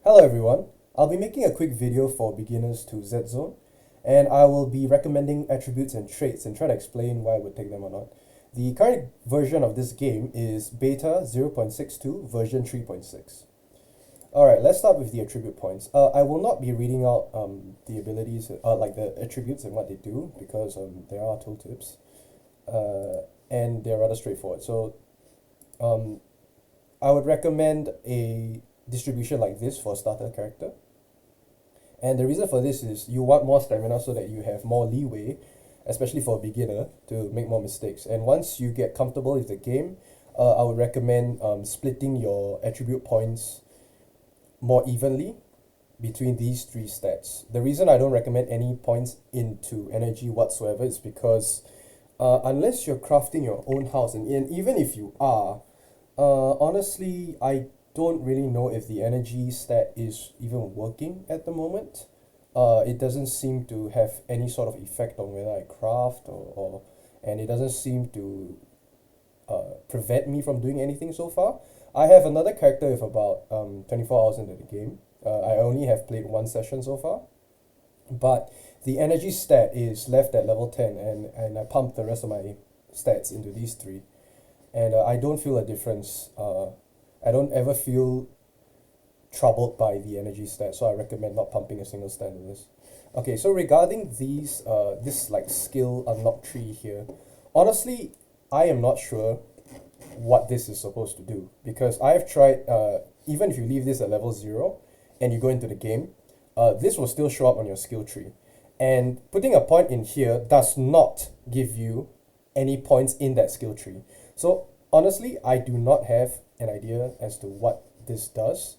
Hello everyone, I'll be making a quick video for beginners to Zed Zone, and I will be recommending attributes and traits and try to explain why I would take them or not. The current version of this game is beta 0.62 version 3.6. Alright, let's start with the attribute points. I will not be reading out the abilities, like the attributes and what they do, because there are tooltips, and they're rather straightforward. So um, I would recommend a distribution like this for a starter character. And the reason for this is you want more stamina so that you have more leeway, especially for a beginner, to make more mistakes. And once you get comfortable with the game, I would recommend splitting your attribute points more evenly between these three stats. The reason I don't recommend any points into energy whatsoever is because unless you're crafting your own house, and even if you are, honestly, I don't really know if the energy stat is even working at the moment. It doesn't seem to have any sort of effect on whether I craft or and it doesn't seem to prevent me from doing anything so far. I have another character with about 24 hours into the game. I only have played one session so far, but the energy stat is left at level 10, and I pumped the rest of my stats into these three, and I don't feel a difference. I don't ever feel troubled by the energy stat, so I recommend not pumping a single stat in this. Okay, so regarding this like skill unlock tree here, honestly, I am not sure what this is supposed to do, because I've tried, even if you leave this at level 0 and you go into the game, this will still show up on your skill tree. And putting a point in here does not give you any points in that skill tree. So honestly, I do not have an idea as to what this does,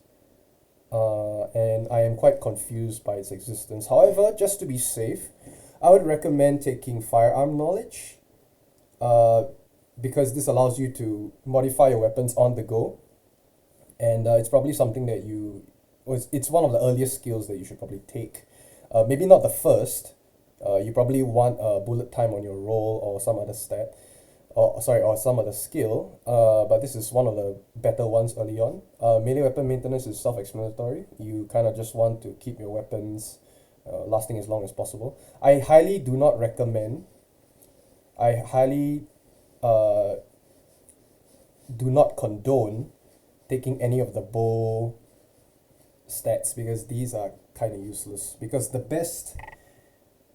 and I am quite confused by its existence. However, just to be safe, I would recommend taking firearm knowledge, uh, because this allows you to modify your weapons on the go, and it's probably something that it's one of the earliest skills that you should probably take. Maybe not the first. You probably want bullet time on your roll or some other stat, or some other skill. But this is one of the better ones early on. Melee weapon maintenance is self-explanatory. You kind of just want to keep your weapons lasting as long as possible. I highly do not recommend. I highly do not condone taking any of the bow stats, because these are kind of useless. Because the best,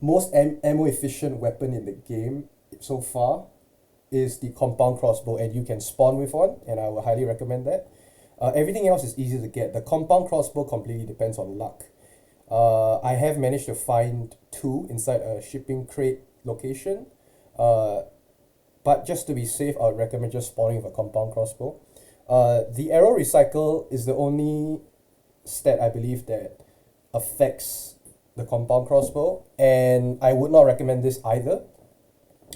most ammo efficient weapon in the game so far is the compound crossbow, and you can spawn with one, and I would highly recommend that. Everything else is easy to get. The compound crossbow completely depends on luck. I have managed to find two inside a shipping crate location, uh, but just to be safe, I would recommend just spawning with a compound crossbow. The arrow recycle is the only stat I believe that affects the compound crossbow, and I would not recommend this either,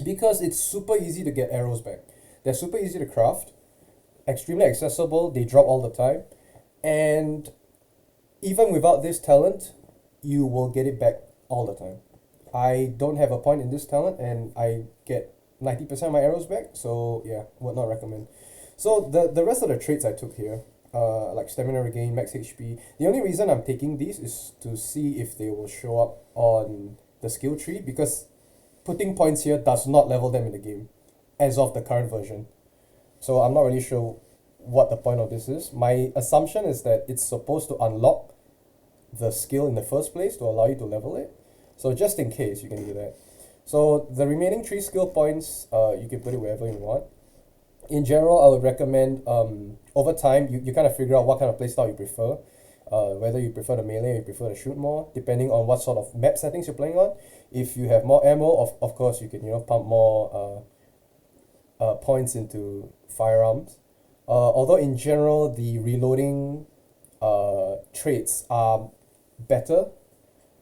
because it's super easy to get arrows back. They're super easy to craft, extremely accessible, they drop all the time, and even without this talent, you will get it back all the time. I don't have a point in this talent, and I get 90% of my arrows back, so yeah, would not recommend. So the rest of the traits I took here, like stamina regain, max HP, the only reason I'm taking these is to see if they will show up on the skill tree, because putting points here does not level them in the game as of the current version. So I'm not really sure what the point of this is. My assumption is that it's supposed to unlock the skill in the first place to allow you to level it. So just in case, you can do that. So the remaining 3 skill points, you can put it wherever you want. In general, I would recommend, over time, you kind of figure out what kind of playstyle you prefer. Whether you prefer the melee or you prefer to shoot more, depending on what sort of map settings you're playing on. If you have more ammo, of course, you can pump more points into firearms. Although in general, the reloading traits are better.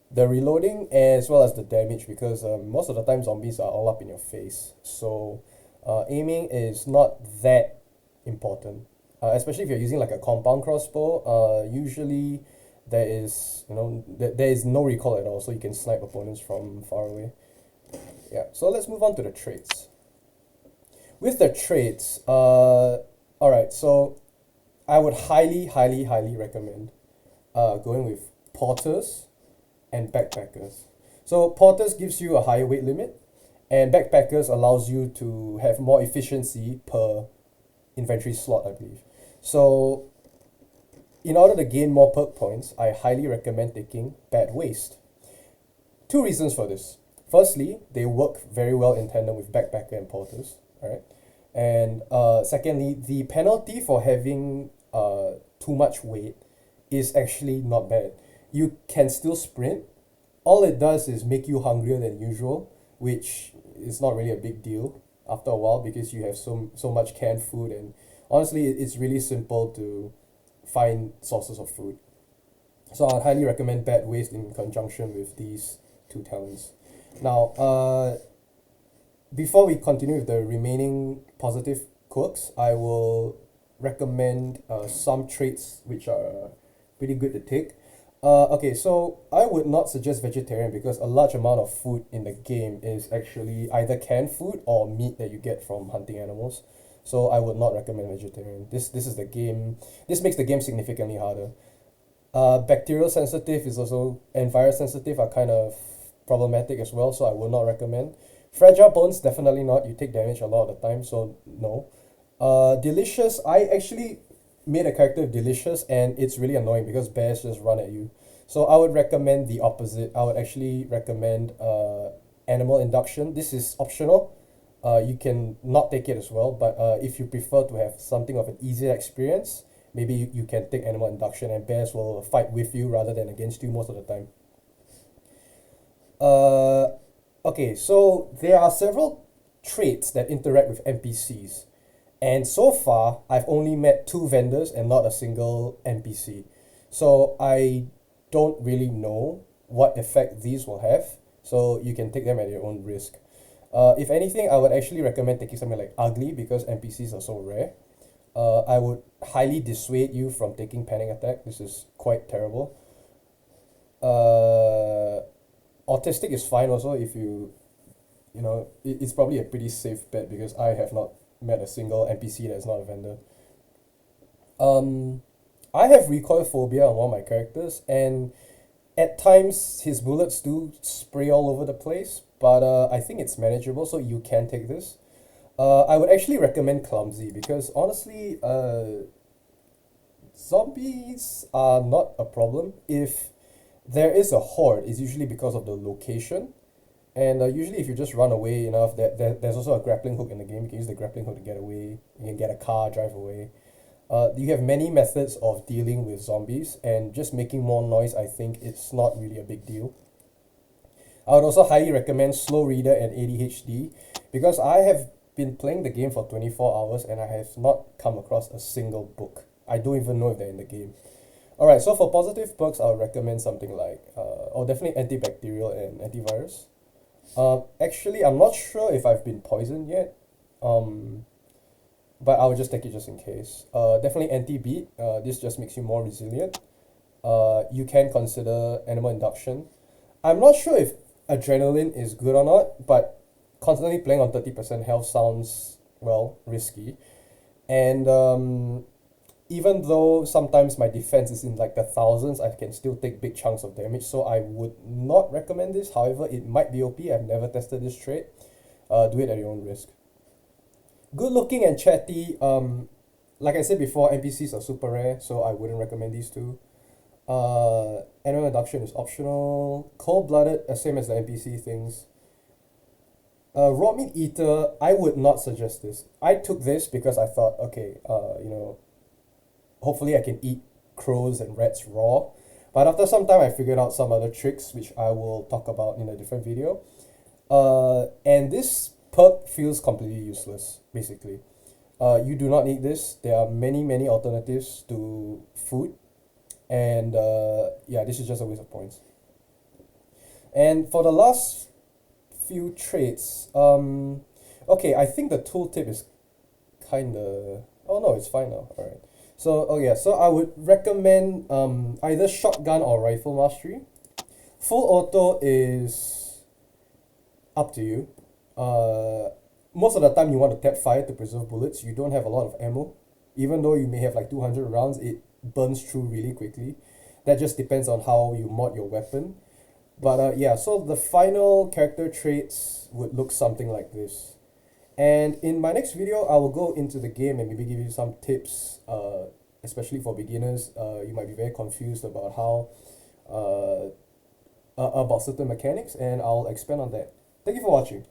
The reloading as well as the damage, because most of the time zombies are all up in your face. So aiming is not that important, especially if you're using like a compound crossbow. Usually there is no recoil at all, so you can snipe opponents from far away. Yeah, so let's move on to the traits. With the traits, alright, so I would highly, highly, highly recommend going with porters and backpackers. So porters gives you a higher weight limit, and backpackers allows you to have more efficiency per inventory slot, I believe. So in order to gain more perk points, I highly recommend taking bad waste. Two reasons for this. Firstly, they work very well in tandem with backpacker and porters, right? And secondly, the penalty for having too much weight is actually not bad. You can still sprint. All it does is make you hungrier than usual, which is not really a big deal after a while because you have so much canned food, and honestly it's really simple to find sources of food. So I'd highly recommend bad waste in conjunction with these two talents. Now, before we continue with the remaining positive quirks, I will recommend some traits which are pretty good to take. Okay, so I would not suggest vegetarian because a large amount of food in the game is actually either canned food or meat that you get from hunting animals. So I would not recommend vegetarian. This is the game. This makes the game significantly harder. Bacterial sensitive is also and virus sensitive are kind of problematic as well, so I will not recommend. Fragile bones definitely not. You take damage a lot of the time, so no. Delicious. I actually made a character delicious, and it's really annoying because bears just run at you. So I would recommend the opposite. I would actually recommend animal induction. This is optional. You can not take it as well, but if you prefer to have something of an easier experience, maybe you can take animal induction, and bears will fight with you rather than against you most of the time. Uh, okay, so there are several traits that interact with NPCs. And so far, I've only met two vendors and not a single NPC. So I don't really know what effect these will have. So you can take them at your own risk. If anything, I would actually recommend taking something like ugly because NPCs are so rare. I would highly dissuade you from taking panic attack. This is quite terrible. Uh, Autistic is fine also if it's probably a pretty safe bet because I have not met a single NPC that is not a vendor. Um, I have recoil phobia on one of my characters, and at times his bullets do spray all over the place, but I think it's manageable, so you can take this. I would actually recommend clumsy because honestly, zombies are not a problem. If there is a horde, it's usually because of the location. And usually, if you just run away enough, there's also a grappling hook in the game. You can use the grappling hook to get away. You can get a car, drive away. You have many methods of dealing with zombies, and just making more noise, I think it's not really a big deal. I would also highly recommend Slow Reader and ADHD because I have been playing the game for 24 hours and I have not come across a single book. I don't even know if they're in the game. Alright, so for positive perks, I would recommend something like, definitely antibacterial and antivirus. Actually, I'm not sure if I've been poisoned yet. Um, but I will just take it just in case. Definitely anti-beat. This just makes you more resilient. You can consider animal induction. I'm not sure if adrenaline is good or not, but constantly playing on 30% health sounds, well, risky. And even though sometimes my defense is in like the thousands, I can still take big chunks of damage. So I would not recommend this. However, it might be OP. I've never tested this trait. Do it at your own risk. Good looking and chatty. Like I said before, NPCs are super rare, so I wouldn't recommend these two. Animal induction is optional. Cold blooded, same as the NPC things. Raw meat eater, I would not suggest this. I took this because I thought, okay, hopefully I can eat crows and rats raw. But after some time, I figured out some other tricks, which I will talk about in a different video. And this perk feels completely useless, basically. You do not need this. There are many, many alternatives to food. And yeah, this is just a waste of points. And for the last few traits, okay, I think the tooltip is kind of... Oh no, it's fine now. All right. So, oh yeah, so I would recommend either shotgun or rifle mastery. Full auto is up to you. Most of the time you want to tap fire to preserve bullets. You don't have a lot of ammo. Even though you may have like 200 rounds, it burns through really quickly. That just depends on how you mod your weapon. But yeah, so the final character traits would look something like this. And in my next video, I will go into the game and maybe give you some tips, especially for beginners. You might be very confused about how, about certain mechanics, and I'll expand on that. Thank you for watching.